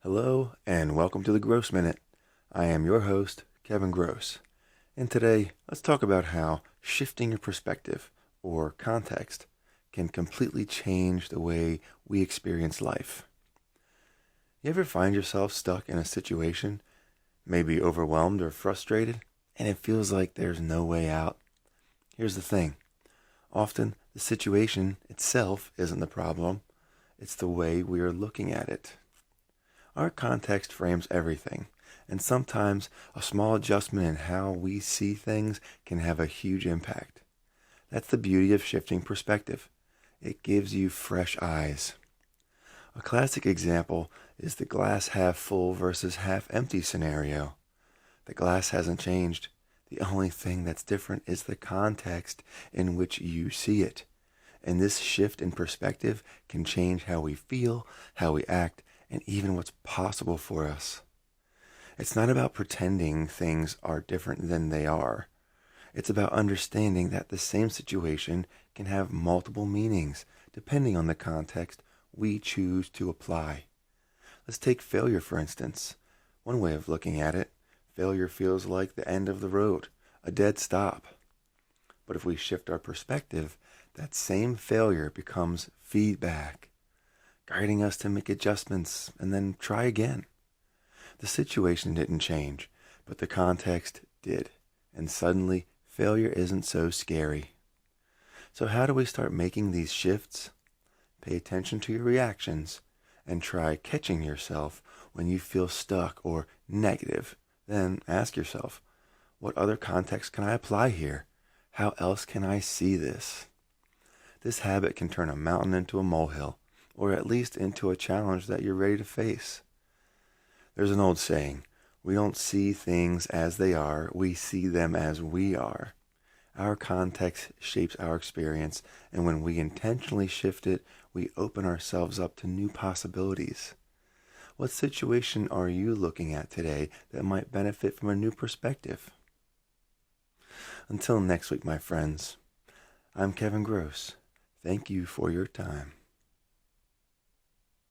Hello, and welcome to the Gross Minute. I am your host, Kevin Gross. And today, let's talk about how shifting your perspective, or context, can completely change the way we experience life. You ever find yourself stuck in a situation, maybe overwhelmed or frustrated, and it feels like there's no way out? Here's the thing. Often, the situation itself isn't the problem. It's the way we are looking at it. Our context frames everything, and sometimes a small adjustment in how we see things can have a huge impact. That's the beauty of shifting perspective. It gives you fresh eyes. A classic example is the glass half full versus half empty scenario. The glass hasn't changed. The only thing that's different is the context in which you see it. And this shift in perspective can change how we feel, how we act, and even what's possible for us. It's not about pretending things are different than they are. It's about understanding that the same situation can have multiple meanings depending on the context we choose to apply. Let's take failure, for instance. One way of looking at it, failure feels like the end of the road, a dead stop. But if we shift our perspective, that same failure becomes feedback, guiding us to make adjustments and then try again. The situation didn't change, but the context did, and suddenly failure isn't so scary. So how do we start making these shifts? Pay attention to your reactions and try catching yourself when you feel stuck or negative. Then ask yourself, what other context can I apply here? How else can I see this? This habit can turn a mountain into a molehill, or at least into a challenge that you're ready to face. There's an old saying, we don't see things as they are, we see them as we are. Our context shapes our experience, and when we intentionally shift it, we open ourselves up to new possibilities. What situation are you looking at today that might benefit from a new perspective? Until next week, my friends, I'm Kevin Gross. Thank you for your time.